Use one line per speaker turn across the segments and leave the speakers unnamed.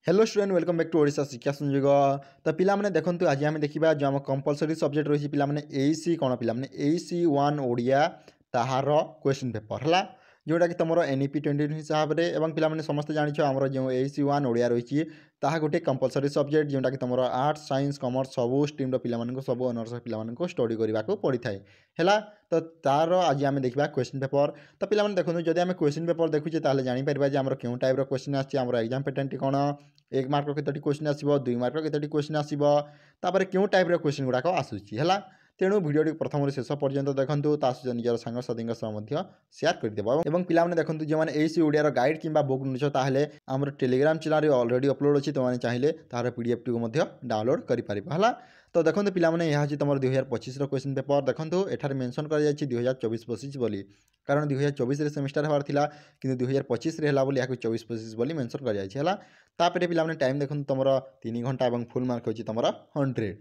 Hello student welcome back to Odisha Shiksha Sanyog. तो पिला माने देखंतु आज आम देखा जो आम कंपलसरी सब्जेक्ट रही पिला माने एईसी कौन पिला माने एईसी 1 ओडिया ताहार क्वेश्चन पेपर है जोटा कि तुम एनईपी 20 हिसाब से और पिला माने समस्त जानिछ आमर जो एईसी 1 ओडिया रही ताहा गोटे कंपलसरी सब्जेक्ट जोटा कि तुम आर्ट्स साइंस कॉमर्स सबू स्ट्रीम पिला सब ऑनर्स पिला स्टडी करने को पड़ी थाए है। तो तार आज आम देखा क्वेश्चन पेपर। तो पिला माने देखो जब आम क्वेश्चन पेपर देखुचे जापर आम क्यों टाइप क्वेश्चन आम एग्जाम पैटर्न कौन 1 मार्क केतोटी क्वेश्चन आसो 2 मार्क केतोटी क्वेश्चन आसो तापर क्यों टाइप क्वेश्चन गुड़ाक आसूची है। तेणु भिडियो प्रथम शेष पर्यंत देखूँ सहित निजर सांगसाथी सेयार करदेव और पिलाने देखूँ जो मैंने एसी ओडिया गाइड कि बुक नुच ताहले आम टेलीग्राम चैनल अलरेडी अपलोड अच्छी तुमने चाहिए तार पीडीएफ टी डाउनलोड कर। तो देखो पिलाने यह तुम 2025 क्वेश्चन पेपर देखो एठार मेंशन कर 2024-25 बोली कारण 2024 सेमिस्टर हबार थिला किंतु 2025 रे हला बोली याकु 24-25 बोली मेंशन कर जायछि हला। तापर पिलाने टाइम देखो तुम 3 घंटा और फुल मार्क होछि तुम 100।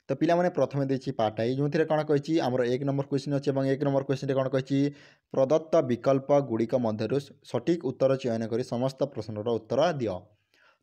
तो पिलाने प्रथम देछि पार्ट आई जो कौन कही आमर 1 नंबर क्वेश्चन अच्छे और 1 नंबर क्वेश्चन कौन कही प्रदत्त विकल्प गुड़िक मध्य सठिक उत्तर चयन कर समस्त प्रश्नर उत्तर दियो।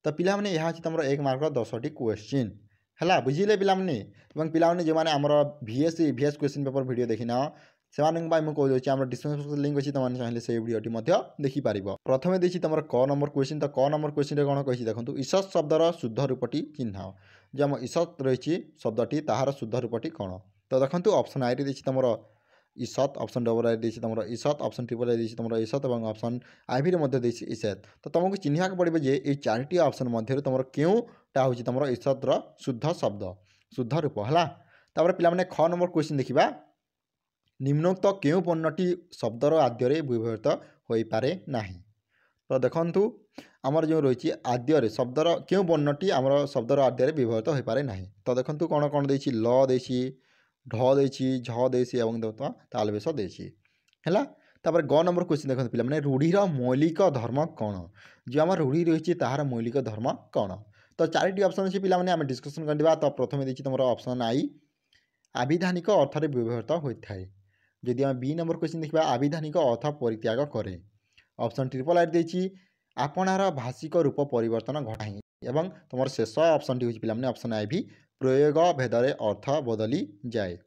तो पिलाने यह तुम 1 मार्क 10टी क्वेश्चन है बुझिले पिलाने पिलाने जो मैंने आमर VS क्वेश्चन पेपर वीडियो देखिना से मुझे आम डिस्क्रिप्शन लिंक अच्छी तुमने चाहिए से वीडियोटी देखिपार। प्रथम देती तुम क नंबर क्वेश्चन। तो क नंबर क्वेश्चन कौन कही देखो ईसत शब्दर शुद्ध रूपटी चिन्ह जो आम ईसत रही शब्दटी ताहार शुद्ध रूपटी कौन। तो देखो ऑप्शन आई दी तुम ईसत ऑप्शन डबल आई दी तुम ईसत ऑप्शन ट्रिपल आई दी तुम ईसत और ऑप्शन आईवी ईसत। तो तुमको चिन्हक पड़े जे ये 4टी ऑप्शन मध्य तुम क्योंटा हूँ तुम ईसतर शुद्ध शब्द शुद्ध रूप है। तापर पिलाने ख नंबर क्वेश्चन देखा निम्नोक्त क्यों वर्णटी शब्दर आद्य व्यवहृत हो पारे नाही। तो देखु आमर जो रही आद्य शब्दर क्यों वर्णटी आमर शब्दर आद्य व्यवहृत हो पारे नाही। तो देखु कौन कौन देछि ल देछि ढ देछि झ देछि एवं तालबेश देछि है। तापर ग नंबर क्वेश्चन देखो पिलाने रूढ़ीर मौलिक धर्म कौन जो आम रूढ़ी रही ताहार मौलिक धर्म कौन। तो 4टी ऑप्शन अच्छी पिलाने आम डिस्कसन करवा। तो प्रथम देछि तुम ऑप्शन आई आविधानिक अर्थ व्यवहृत होता है। जदि आम बी नंबर क्वेश्चन देखा आविधानिक अर्थ परित्याग करे। ऑप्शन ट्रिपल आइट देछि आपणार भाषिक रूप परिवर्तन घटाई एवं तुम शेष ऑप्शन टी हूँ पिलाने ऑप्शन आई भी प्रयोग भेदरे अर्थ बदली जाए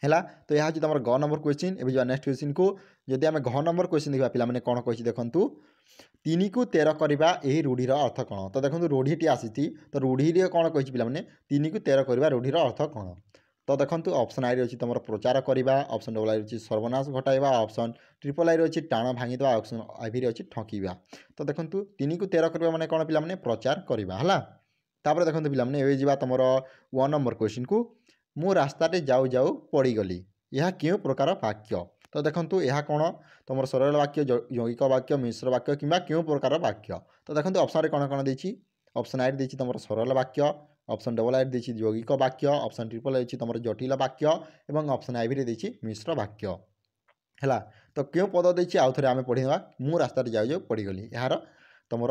है। तो यह तुम ग नंबर क्वेश्चन। एवं जो नेक्स्ट क्वेश्चन को जदि आम घ नंबर क्वेश्चन देखा पिलाने कौन कही देखूँ 3 को 13 करवा यही रूढ़ीर अर्थ कौन। तो देखो रूढ़ीटी आसी तो रूढ़ी कौन कही पिलाने 3 को 13 करवा रूढ़ीर अर्थ कौन। तो देखो ऑप्शन आई रही तुम प्रचार करवा ऑप्शन डबल आई रही सर्वनाश घटाइबा ऑप्शन ट्रिपल आई रही टाण भांगीद ऑप्शन आई रही ठकीबा। तो देखो 3 को 13 करवा माने कौन पिलाने प्रचार करवा है। तापर देखो पिलाने एवं जावा तुम 1 नंबर क्वेश्चन को मु रास्ताटे जाऊ जाऊ पड़गली यह क्यों प्रकार वाक्य। तो देखो यह कौन तुम सरल वाक्य यौगिक वाक्य मिश्र वाक्य कि क्यों प्रकार वाक्य। तो देखो ऑप्शन कौन कौन देछि ऑप्शन आई दी तुम सरल वाक्य ऑप्शन डबल आई दी यौगिक वाक्य ऑप्शन ट्रिपल आई तुम जटिल वाक्य और ऑप्शन आई दी मिश्र वाक्य है। तो क्यों पद देछि आउ थे आम पढ़ा मु रास्ता जाऊ जाऊ पड़गली यार तुम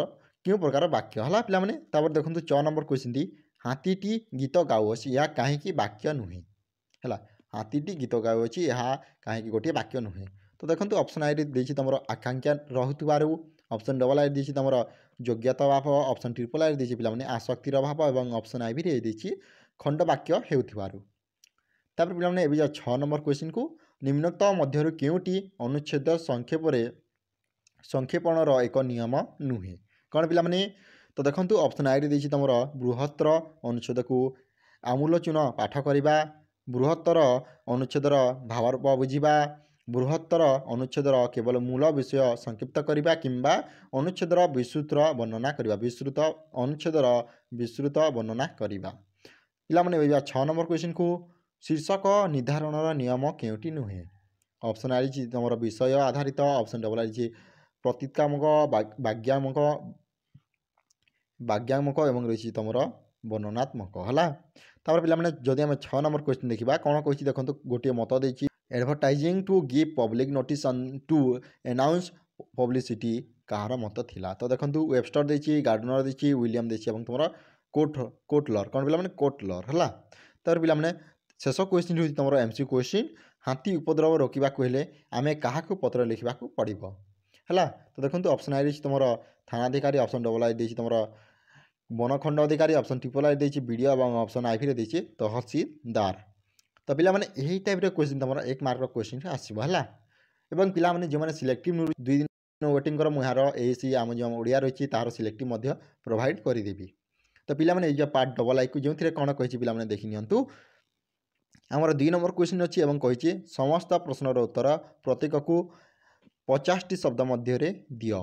क्यों प्रकार वाक्य है पिलाने। तापर देखो 6 नंबर क्वेश्चन टी हाथीटी गीत गाऊँच यह कहीं वाक्य नुहे है। हाथीटी गीत गाऊँच यह कहीं गोटे वाक्य नुहे। तो देखो ऑप्शन आई दी तुम आकांक्षा रुथबार ऑप्शन डबल आई दी तुम योग्यता भाव ऑप्शन ट्रिपल आई दी पिलाने आसक्तिर भाव और ऑप्शन आई दी खंड वाक्य हेउथिबारु। तापर पिलाने एबी 6 नंबर क्वेश्चन को निम्नोक्त मध्य क्योंटी अनुच्छेद संक्षेपणर एक नियम नुहे कौन पिलाने। तो देखो ऑप्शन आई दी तुम बृहत्तर अनुच्छेद को आमूलचून पाठ करवा बृहत्तर अनुच्छेदर भावार्थ बुझा बृहत्तर अनुच्छेदर केवल मूल विषय संक्षिप्त करवा किंबा अनुच्छेदर विस्तृत वर्णना करवा विस्तृत अनुच्छेदर विस्तृत वर्णना करवा। पिलाने 6 नंबर क्वेश्चन को शीर्षक निर्धारण नियम क्योंटी नुहे। ऑप्शन आई तुम विषय आधारित ऑप्शन डबल आई प्रतीकात्मक वाग्यात्मक एवं रही तुम वर्णनात्मक है। तापर पिलाने जदि आम 6 नंबर क्वेश्चन देखा कौन कही देखो गोटे मत देछि advertising to give public notice to announce publicity कहार मत थिला। तो देखो वेबस्टर देछि गार्डनर देछि विलियम देछि तुम कोटलर कौन पिलाने कोटलर है। तापर पिलाने शेष क्वेश्चन हूँ तुम एमसी क्वेश्चन हाथी उपद्रव रोकवा हेले आम क्या पत्र लिखा पड़ो है। तो देखो ऑप्शन आई तुम थानाधिकारी ऑप्शन डबल आई तुम ବନଖଣ୍ଡ ଅଧିକାରୀ, ଅପସନ୍ ଟ୍ରିପଲ୍ ଆଇ ଦେଇଛି ବିଡ଼ିଓ ଏବଂ ଅପସନ୍ ଆଇଭିରେ ଦେଇଛି ତହସିଲଦାର। ତ ପିଲାମାନେ ଏହି ଟାଇପ୍ର କ୍ୱେଶ୍ଚିନ୍ ତୁମର 1 ମାର୍କର କ୍ୱେଶ୍ଚିନ୍ ଆସିବ ହେଲା। ଏବଂ ପିଲାମାନେ ଯେଉଁମାନେ ସିଲେକ୍ଟିଭ୍ 2 ଦିନ ୱେଟିଂ କର, ମୁଁ ଏହାର ଏଇସି ଆମ ଯେଉଁ ଓଡ଼ିଆ ରହିଛି ତାହାର ସିଲେକ୍ଟିଭ୍ ମଧ୍ୟ ପ୍ରୋଭାଇଡ଼ କରିଦେବି। ତ ପିଲାମାନେ ଏଇ ଯେଉଁ ପାର୍ଟ ଡବଲ୍ ଆଇକୁ ଯେଉଁଥିରେ କ'ଣ କହିଛି ପିଲାମାନେ ଦେଖି ନିଅନ୍ତୁ। ଆମର 2 ନମ୍ବର କ୍ୱେଶ୍ଚିନ୍ ଅଛି ଏବଂ କହିଛି ସମସ୍ତ ପ୍ରଶ୍ନର ଉତ୍ତର ପ୍ରତ୍ୟେକକୁ 50ଟି ଶବ୍ଦ ମଧ୍ୟରେ ଦିଅ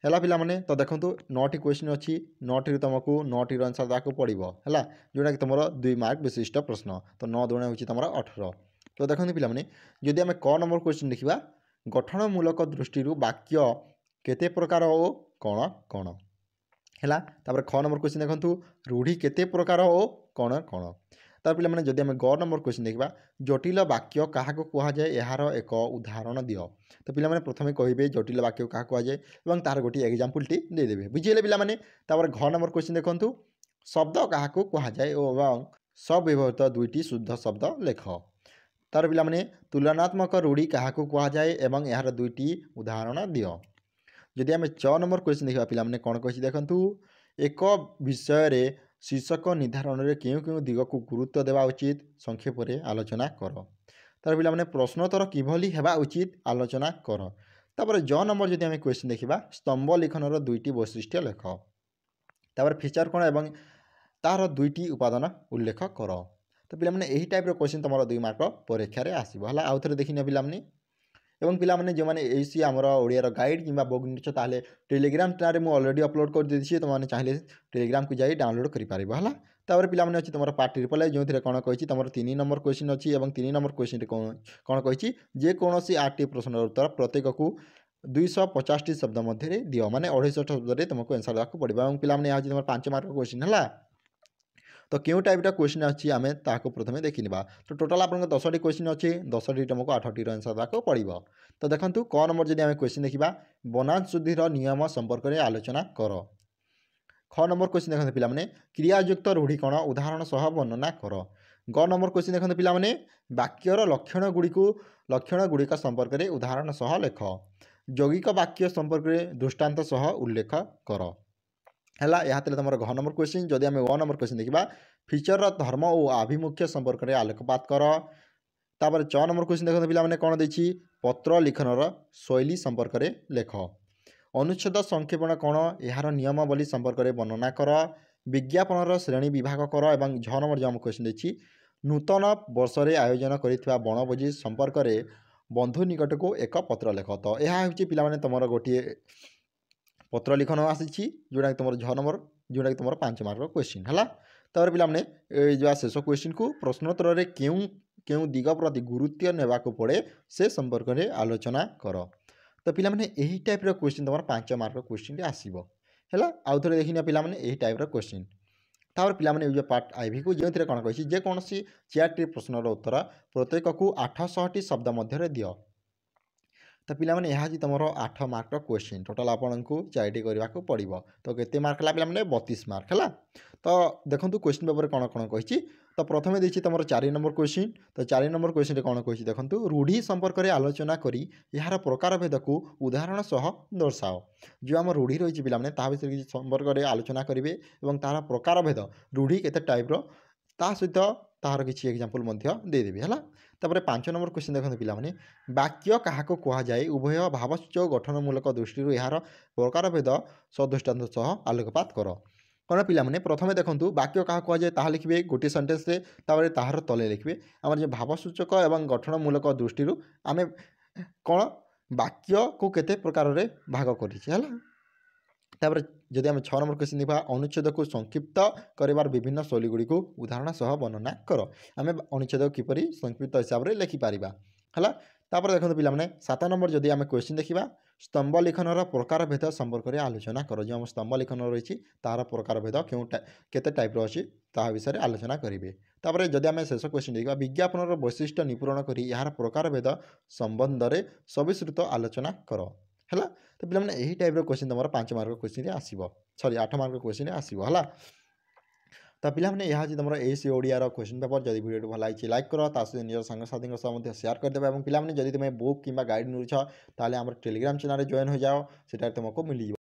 ହେଲା ପିଲାମାନେ। ତ ଦେଖନ୍ତୁ 9ଟି କ୍ୱେଶ୍ଚିନ୍ ଅଛି, 9ଟିରୁ ତୁମକୁ 9ଟିର ଆନ୍ସର୍ ଦେବାକୁ ପଡ଼ିବ ହେଲା, ଯେଉଁଟାକି ତୁମର 2 ମାର୍କ ବିଶିଷ୍ଟ ପ୍ରଶ୍ନ। ତ 9 ଦୁଗୁଣେ ହେଉଛି ତୁମର 18। ତ ଦେଖନ୍ତୁ ପିଲାମାନେ ଯଦି ଆମେ କ ନମ୍ବର କ୍ୱେଶ୍ଚିନ୍ ଦେଖିବା, ଗଠନମୂଳକ ଦୃଷ୍ଟିରୁ ବାକ୍ୟ କେତେ ପ୍ରକାର ଓ କ'ଣ କ'ଣ ହେଲା। ତାପରେ ଖ ନମ୍ବର କ୍ୱେଶ୍ଚିନ୍ ଦେଖନ୍ତୁ, ରୂଢ଼ି କେତେ ପ୍ରକାର ଓ କ'ଣ କ'ଣ। ତାପରେ ପିଲାମାନେ ଯଦି ଆମେ ଗ ନମ୍ବର କ୍ୱେଶ୍ଚିନ୍ ଦେଖିବା, ଜଟିଳ ବାକ୍ୟ କାହାକୁ କୁହାଯାଏ ଏହାର ଏକ ଉଦାହରଣ ଦିଅ। ତ ପିଲାମାନେ ପ୍ରଥମେ କହିବେ ଜଟିଳ ବାକ୍ୟ କାହାକୁ କୁହାଯାଏ ଏବଂ ତାହାର ଗୋଟିଏ ଏକ୍ଜାମ୍ପଲ୍ଟି ଦେଇଦେବେ, ବୁଝିଗଲେ ପିଲାମାନେ। ତାପରେ ଘ ନମ୍ବର କ୍ୱେଶ୍ଚିନ୍ ଦେଖନ୍ତୁ, ଶବ୍ଦ କାହାକୁ କୁହାଯାଏ ଏବଂ ସବ୍ୟବହୃତ 2ଟି ଶୁଦ୍ଧ ଶବ୍ଦ ଲେଖ। ତାପରେ ପିଲାମାନେ ତୁଳନାତ୍ମକ ରୂଢ଼ି କାହାକୁ କୁହାଯାଏ ଏବଂ ଏହାର 2ଟି ଉଦାହରଣ ଦିଅ। ଯଦି ଆମେ च ନମ୍ବର କ୍ୱେଶ୍ଚିନ୍ ଦେଖିବା, ପିଲାମାନେ କ'ଣ କହିଛି ଦେଖନ୍ତୁ, ଏକ ବିଷୟରେ ଶୀର୍ଷକ ନିର୍ଦ୍ଧାରଣରେ କେଉଁ କେଉଁ ଦିଗକୁ ଗୁରୁତ୍ୱ ଦେବା ଉଚିତ ସଂକ୍ଷେପରେ ଆଲୋଚନା କର। ତାପରେ ପିଲାମାନେ ପ୍ରଶ୍ନୋତ୍ତର କିଭଳି ହେବା ଉଚିତ ଆଲୋଚନା କର। ତାପରେ ଜ ନମ୍ବର ଯଦି ଆମେ କ୍ୱେଶ୍ଚିନ୍ ଦେଖିବା, ସ୍ତମ୍ଭ ଲିଖନର 2ଟି ବୈଶିଷ୍ଟ୍ୟ ଲେଖ। ତାପରେ ଫିଚର କ'ଣ ଏବଂ ତାହାର 2ଟି ଉପାଦାନ ଉଲ୍ଲେଖ କର। ତ ପିଲାମାନେ ଏହି ଟାଇପ୍ର କ୍ୱେଶ୍ଚିନ୍ ତୁମର 2 ମାର୍କ ପରୀକ୍ଷାରେ ଆସିବ ହେଲା। ଆଉ ଥରେ ଦେଖିନିଅ ପିଲାମାନେ। এবং ପିଲାମାନେ ଯେଉଁମାନେ ଏଇସି ଆମର ଓଡ଼ିଆର ଗାଇଡ଼ କିମ୍ବା ବୁକ୍ ନିଛ, ତାହେଲେ ଟେଲିଗ୍ରାମ ଚ୍ୟାନେଲରେ ମୁଁ ଅଲରେଡ଼ି ଅପଲୋଡ଼ କରିଦେଇଛି, ତୁମମାନେ ଚାହିଁଲେ ଟେଲିଗ୍ରାମକୁ ଯାଇ ଡାଉନଲୋଡ଼ କରିପାରିବ ହେଲା। ତାପରେ ପିଲାମାନେ ଅଛି ତୁମର ପାର୍ଟ ଟ୍ରିପଲ୍ ଆଇ, ଯେଉଁଥିରେ କ'ଣ କହିଛି ତୁମର 3 ନମ୍ବର କ୍ୱେଶ୍ଚିନ୍ ଅଛି ଏବଂ 3 ନମ୍ବର କ୍ୱେଶ୍ଚିନ୍ରେ କ'ଣ କହିଛି, ଯେକୌଣସି 8ଟି ପ୍ରଶ୍ନର ଉତ୍ତର ପ୍ରତ୍ୟେକକୁ 250ଟି ଶବ୍ଦ ମଧ୍ୟରେ ଦିଅ, ମାନେ 250 ଶବ୍ଦରେ ତୁମକୁ ଆନ୍ସର୍ ଦେବାକୁ ପଡ଼ିବ। ଏବଂ ପିଲାମାନେ ଏହା ହେଉଛି ତୁମର 5 ମାର୍କ କ୍ୱେଶ୍ଚିନ୍ ହେଲା। ତ କେଉଁ ଟାଇପ୍ର କ୍ୱେଶ୍ଚିନ୍ ଅଛି ଆମେ ତାହାକୁ ପ୍ରଥମେ ଦେଖିନେବା। ତ ଟୋଟାଲ୍ ଆପଣଙ୍କ 10ଟି କ୍ୱେଶ୍ଚିନ୍ ଅଛି, 10ଟି ତୁମକୁ 8ଟିର ଆନ୍ସର୍ ଦେବାକୁ ପଡ଼ିବ। ତ ଦେଖନ୍ତୁ କ ନମ୍ବର ଯଦି ଆମେ କ୍ୱେଶ୍ଚିନ୍ ଦେଖିବା, ବନାନ ଶୁଦ୍ଧିର ନିୟମ ସମ୍ପର୍କରେ ଆଲୋଚନା କର। ଖ ନମ୍ବର କ୍ୱେଶ୍ଚିନ୍ ଦେଖନ୍ତୁ ପିଲାମାନେ, କ୍ରିୟାଯୁକ୍ତ ରୂଢ଼ି କ'ଣ ଉଦାହରଣ ସହ ବର୍ଣ୍ଣନା କର। ଗ ନମ୍ବର କ୍ୱେଶ୍ଚିନ୍ ଦେଖନ୍ତୁ ପିଲାମାନେ, ବାକ୍ୟର ଲକ୍ଷଣଗୁଡ଼ିକ ସମ୍ପର୍କରେ ଉଦାହରଣ ସହ ଲେଖ। ଯୌଗିକ ବାକ୍ୟ ସମ୍ପର୍କରେ ଦୃଷ୍ଟାନ୍ତ ସହ ଉଲ୍ଲେଖ କର ହେଲା। ଏହା ଥିଲା ତୁମର ଘ ନମ୍ବର କ୍ୱେଶ୍ଚିନ୍। ଯଦି ଆମେ ଅ ନମ୍ବର କ୍ୱେଶ୍ଚିନ୍ ଦେଖିବା, ଫିଚରର ଧର୍ମ ଓ ଆଭିମୁଖ୍ୟ ସମ୍ପର୍କରେ ଆଲୋକପାତ କର। ତାପରେ च ନମ୍ବର କ୍ୱେଶ୍ଚିନ୍ ଦେଖନ୍ତୁ ପିଲାମାନେ କ'ଣ ଦେଇଛି, ପତ୍ର ଲିଖନର ଶୈଳୀ ସମ୍ପର୍କରେ ଲେଖ। ଅନୁଚ୍ଛେଦ ସଂକ୍ଷେପଣ କ'ଣ ଏହାର ନିୟମାବଳୀ ସମ୍ପର୍କରେ ବର୍ଣ୍ଣନା କର। ବିଜ୍ଞାପନର ଶ୍ରେଣୀ ବିଭାଗ କର। ଏବଂ ଝ ନମ୍ବର ଯେଉଁ କ୍ୱେଶ୍ଚିନ୍ ଦେଇଛି, ନୂତନ ବର୍ଷରେ ଆୟୋଜନ କରିଥିବା ବଣଭୋଜି ସମ୍ପର୍କରେ ବନ୍ଧୁ ନିକଟକୁ ଏକ ପତ୍ର ଲେଖ। ତ ଏହା ହେଉଛି ପିଲାମାନେ ତୁମର ଗୋଟିଏ ପତ୍ର ଲିଖନ ଆସିଛି, ଯେଉଁଟାକି ତୁମର ଝ ନମ୍ବର, ଯେଉଁଟାକି ତୁମର 5 ମାର୍କର କ୍ୱେଶ୍ଚିନ୍ ହେଲା। ତାପରେ ପିଲାମାନେ ଏଇ ଯେଉଁ ଶେଷ କ୍ୱେଶ୍ଚିନ୍କୁ ପ୍ରଶ୍ନୋତ୍ତରରେ କେଉଁ ଦିଗ ପ୍ରତି ଗୁରୁତ୍ୱ ନେବାକୁ ପଡ଼େ ସେ ସମ୍ପର୍କରେ ଆଲୋଚନା କର। ତ ପିଲାମାନେ ଏହି ଟାଇପ୍ର କ୍ୱେଶ୍ଚିନ୍ ତୁମର 5 ମାର୍କର କ୍ୱେଶ୍ଚିନ୍ଟି ଆସିବ ହେଲା। ଆଉ ଥରେ ଦେଖିନିଅ ପିଲାମାନେ ଏହି ଟାଇପ୍ର କ୍ୱେଶ୍ଚିନ୍। ତାପରେ ପିଲାମାନେ ଏଇ ଯେଉଁ ପାର୍ଟ ଆଇଭିକୁ, ଯେଉଁଥିରେ କ'ଣ କହିଛି, ଯେକୌଣସି 4ଟି ପ୍ରଶ୍ନର ଉତ୍ତର ପ୍ରତ୍ୟେକକୁ 800ଟି ଶବ୍ଦ ମଧ୍ୟରେ ଦିଅ। ତ ପିଲାମାନେ ଏହା ହେଉଛି ତୁମର 8 ମାର୍କର କ୍ୱେଶ୍ଚିନ୍। ଟୋଟାଲ୍ ଆପଣଙ୍କୁ 4ଟି କରିବାକୁ ପଡ଼ିବ। ତ କେତେ ମାର୍କ ହେଲା ପିଲାମାନେ, 32 ମାର୍କ ହେଲା। ତ ଦେଖନ୍ତୁ କ୍ୱେଶ୍ଚିନ୍ ପେପରରେ କ'ଣ କ'ଣ କହିଛି। ତ ପ୍ରଥମେ ଦେଇଛି ତୁମର 4 ନମ୍ବର କ୍ୱେଶ୍ଚିନ୍। ତ 4 ନମ୍ବର କ୍ୱେଶ୍ଚିନ୍ରେ କ'ଣ କହିଛି ଦେଖନ୍ତୁ, ରୂଢ଼ି ସମ୍ପର୍କରେ ଆଲୋଚନା କରି ଏହାର ପ୍ରକାରଭେଦକୁ ଉଦାହରଣ ସହ ଦର୍ଶାଅ। ଯେଉଁ ଆମ ରୂଢ଼ି ରହିଛି ପିଲାମାନେ, ତାହା ବିଷୟରେ କିଛି ସମ୍ପର୍କରେ ଆଲୋଚନା କରିବେ ଏବଂ ତାହାର ପ୍ରକାରଭେଦ, ରୂଢ଼ି କେତେ ଟାଇପ୍ର, ତା ସହିତ ତାହାର କିଛି ଏକ୍ଜାମ୍ପଲ୍ ମଧ୍ୟ ଦେଇଦେବେ ହେଲା। ତାପରେ 5 ନମ୍ବର କ୍ୱେଶ୍ଚିନ୍ ଦେଖନ୍ତୁ ପିଲାମାନେ, ବାକ୍ୟ କାହାକୁ କୁହାଯାଏ ଉଭୟ ଭାବସୂଚକ ଓ ଗଠନମୂଳକ ଦୃଷ୍ଟିରୁ ଏହାର ପ୍ରକାରଭେଦ ସଦୃଷ୍ଟାନ୍ତ ସହ ଆଲୋକପାତ କର। କ'ଣ ପିଲାମାନେ ପ୍ରଥମେ ଦେଖନ୍ତୁ ବାକ୍ୟ କାହାକୁ କୁହାଯାଏ ତାହା ଲେଖିବେ ଗୋଟିଏ ସେଣ୍ଟେନ୍ସରେ, ତାପରେ ତାହାର ତଳେ ଲେଖିବେ ଆମର ଯେଉଁ ଭାବସୂଚକ ଏବଂ ଗଠନମୂଳକ ଦୃଷ୍ଟିରୁ ଆମେ କ'ଣ ବାକ୍ୟକୁ କେତେ ପ୍ରକାରରେ ଭାଗ କରିଛେ ହେଲା। ତାପରେ ଯଦି ଆମେ 6 ନମ୍ବର କ୍ୱେଶ୍ଚିନ୍ ଦେଖିବା, ଅନୁଚ୍ଛେଦକୁ ସଂକ୍ଷିପ୍ତ କରିବାର ବିଭିନ୍ନ ଶୈଳୀଗୁଡ଼ିକୁ ଉଦାହରଣ ସହ ବର୍ଣ୍ଣନା କର। ଆମେ ଅନୁଚ୍ଛେଦକୁ କିପରି ସଂକ୍ଷିପ୍ତ ହିସାବରେ ଲେଖିପାରିବା ହେଲା। ତାପରେ ଦେଖନ୍ତୁ ପିଲାମାନେ 7 ନମ୍ବର ଯଦି ଆମେ କ୍ୱେଶ୍ଚିନ୍ ଦେଖିବା, ସ୍ତମ୍ଭ ଲିଖନର ପ୍ରକାରଭେଦ ସମ୍ପର୍କରେ ଆଲୋଚନା କର। ଯେଉଁ ଆମ ସ୍ତମ୍ଭ ଲିଖନ ରହିଛି ତାହାର ପ୍ରକାରଭେଦ କେତେ ଟାଇପ୍ର ଅଛି ତାହା ବିଷୟରେ ଆଲୋଚନା କରିବେ। ତାପରେ ଯଦି ଆମେ ଶେଷ କ୍ୱେଶ୍ଚିନ୍ ଦେଖିବା, ବିଜ୍ଞାପନର ବୈଶିଷ୍ଟ୍ୟ ନିପୂରଣ କରି ଏହାର ପ୍ରକାରଭେଦ ସମ୍ବନ୍ଧରେ ସବିସ୍ତୃତ ଆଲୋଚନା କର ହେଲା। ତ ପିଲାମାନେ ଏହି ଟାଇପ୍ର କ୍ୱେଶ୍ଚିନ୍ ତୁମର 5 ମାର୍କର କ୍ୱେଶ୍ଚିନ୍ରେ ଆସିବ, 8 ମାର୍କର କ୍ୱେଶ୍ଚିନ୍ରେ ଆସିବ ହେଲା। ତ ପିଲାମାନେ ଏହା ହେଉଛି ତୁମର ଏଇସି ଓଡ଼ିଆର କ୍ୱେଶ୍ଚିନ୍ ପେପର୍। ଯଦି ଭିଡ଼ିଓଟି ଭଲ ଲାଗିଛି ଲାଇକ୍ କର, ତା ସହିତ ନିଜ ସାଙ୍ଗସାଥୀଙ୍କ ସହ ମଧ୍ୟ ସେୟାର କରିଦେବ। ଏବଂ ପିଲାମାନେ ଯଦି ତୁମେ ବୁକ୍ କିମ୍ବା ଗାଇଡ଼ ମିଳୁଛ, ତାହେଲେ ଆମର ଟେଲିଗ୍ରାମ ଚ୍ୟାନେଲରେ ଜଏନ୍ ହୋଇଯାଅ, ସେଠାରେ ତୁମକୁ ମିଳିଯିବ।